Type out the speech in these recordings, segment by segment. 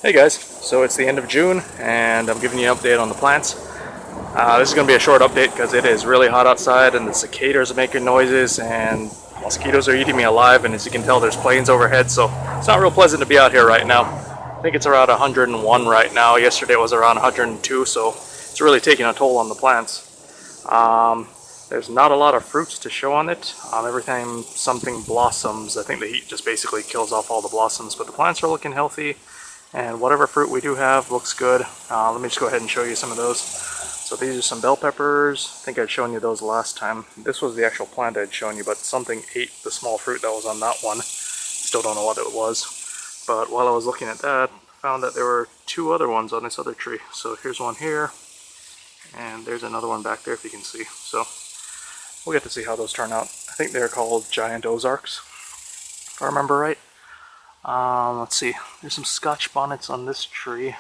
Hey guys, so it's the end of June and I'm giving you an update on the plants. This is going to be a short update because it is really hot outside and the cicadas are making noises and mosquitoes are eating me alive, and as you can tell there's planes overhead, so it's not real pleasant to be out here right now. I think it's around 101 right now. Yesterday it was around 102, so it's really taking a toll on the plants. There's not a lot of fruits to show on it. Every time something blossoms, I think the heat just basically kills off all the blossoms, but the plants are looking healthy. And whatever fruit we do have looks good. Let me just go ahead and show you some of those. So these are some bell peppers. I think I'd shown you those last time. This was the actual plant I'd shown you, but something ate the small fruit that was on that one. Still don't know what it was. But while I was looking at that, I found that there were two other ones on this other tree. So here's one here, and there's another one back there if you can see. So we'll get to see how those turn out. I think they're called giant ozarks, if I remember right. Let's see, there's some Scotch bonnets on this tree.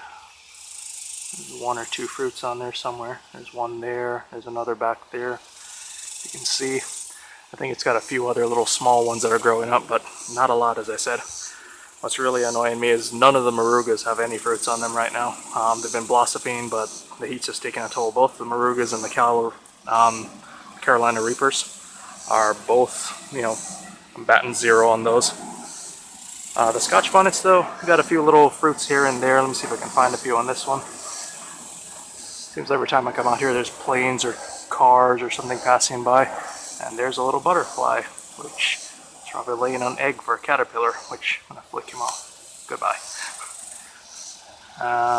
There's one or two fruits on there somewhere. There's one there, there's another back there. You can see, I think it's got a few other little small ones that are growing up, but not a lot, as I said. What's really annoying me is none of the marugas have any fruits on them right now. They've been blossoming, but the heat's just taking a toll. Both the marugas and the Carolina Reapers are both, I'm batting 0 on those. The Scotch bonnets though, got a few little fruits here and there. Let me see if I can find a few on this one. Seems every time I come out here there's planes or cars or something passing by. And there's a little butterfly, which is probably laying an egg for a caterpillar, which I'm going to flick him off. Goodbye.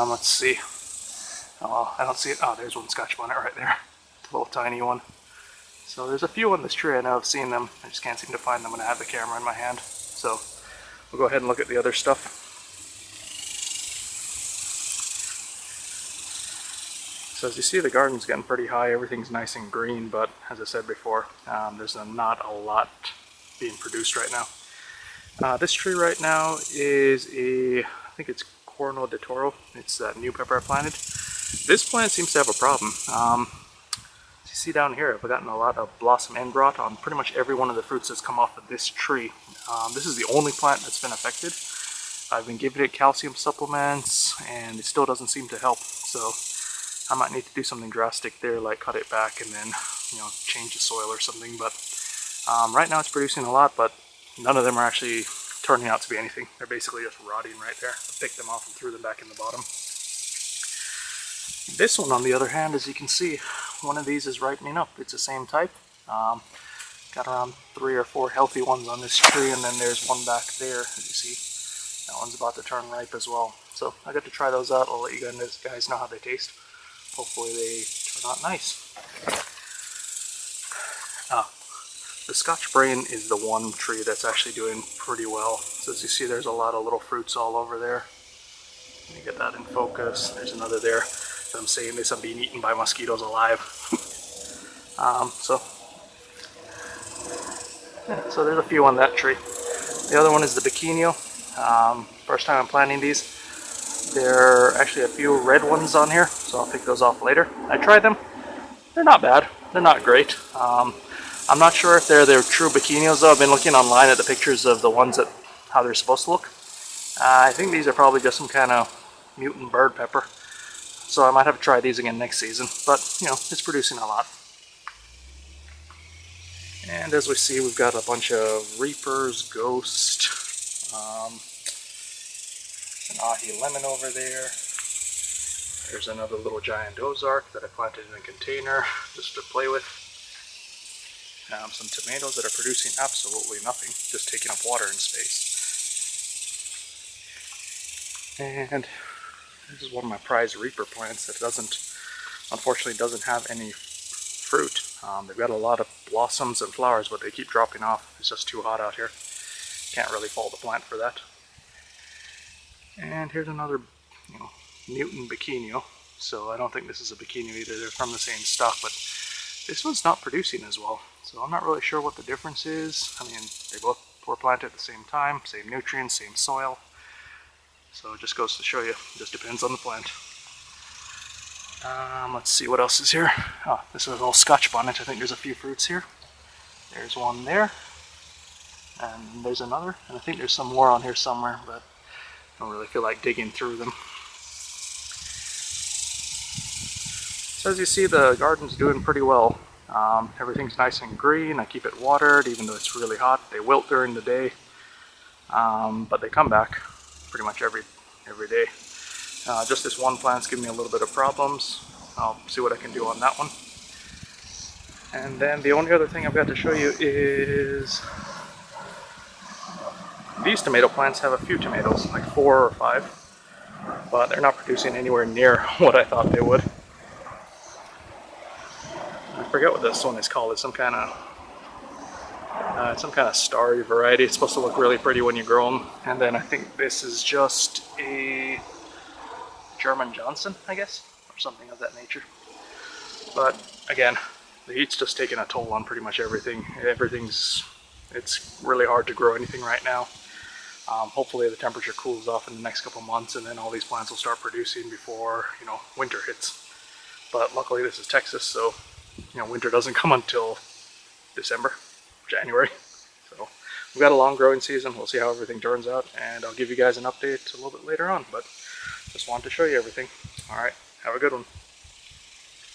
Let's see. Oh, I don't see it. Oh, there's one Scotch bonnet right there. The little tiny one. So there's a few on this tree. I know I've seen them. I just can't seem to find them when I have the camera in my hand. So we'll go ahead and look at the other stuff. So as you see, the garden's getting pretty high. Everything's nice and green, but as I said before, there's not a lot being produced right now. This tree right now is I think it's Corno de Toro. It's that new pepper I planted. This plant seems to have a problem. As you see down here, I've gotten a lot of blossom end rot on pretty much every one of the fruits that's come off of this tree. This is the only plant that's been affected. I've been giving it calcium supplements and it still doesn't seem to help. So I might need to do something drastic there, like cut it back and then, change the soil or something. But right now it's producing a lot, but none of them are actually turning out to be anything. They're basically just rotting right there. I picked them off and threw them back in the bottom. This one, on the other hand, as you can see, one of these is ripening up. It's the same type. Got around 3 or 4 healthy ones on this tree, and then there's one back there, as you see. That one's about to turn ripe as well. So I got to try those out. I'll let you guys know how they taste. Hopefully they turn out nice. The Scotch Brain is the one tree that's actually doing pretty well. So as you see, there's a lot of little fruits all over there. Let me get that in focus. There's another there. As I'm saying this, I'm being eaten by mosquitoes alive. So there's a few on that tree. The other one is the Biquinho. First time I'm planting these. There are actually a few red ones on here, so I'll pick those off later. I tried them. They're not bad. They're not great. I'm not sure if they're true Biquinios though. I've been looking online at the pictures of the ones how they're supposed to look. I think these are probably just some kind of mutant bird pepper. So I might have to try these again next season. But, it's producing a lot. And as we see, we've got a bunch of Reapers, Ghost, an Ahi Lemon over there. There's another little giant Ozark that I planted in a container just to play with. Some tomatoes that are producing absolutely nothing, just taking up water and space. And this is one of my prized Reaper plants that unfortunately doesn't have any fruit. They've got a lot of blossoms and flowers, but they keep dropping off. It's just too hot out here. Can't really fault the plant for that. And here's another, mutant Biquinho. So I don't think this is a Biquinho either. They're from the same stock, but this one's not producing as well. So I'm not really sure what the difference is. I mean, they both were planted at the same time, same nutrients, same soil. So it just goes to show you, it just depends on the plant. Let's see what else is here. Oh, this is a little Scotch bonnet. I think there's a few fruits here. There's one there. And there's another. And I think there's some more on here somewhere, but Don't really feel like digging through them. So as you see, the garden's doing pretty well. Everything's nice and green. I keep it watered even though it's really hot. They wilt during the day, but they come back pretty much every day. Just this one plant's giving me a little bit of problems. I'll see what I can do on that one. And then the only other thing I've got to show you is these tomato plants have a few tomatoes, like 4 or 5, but they're not producing anywhere near what I thought they would. I forget what this one is called. It's some kind of starry variety. It's supposed to look really pretty when you grow them. And then I think this is just a German Johnson, I guess, or something of that nature. But again, the heat's just taking a toll on pretty much everything. It's really hard to grow anything right now. Hopefully the temperature cools off in the next couple months, and then all these plants will start producing before, you know, winter hits. But luckily this is Texas, so you know, winter doesn't come until December, January. So we've got a long growing season. We'll see how everything turns out, and I'll give you guys an update a little bit later on, but just wanted to show you everything. All right, have a good one.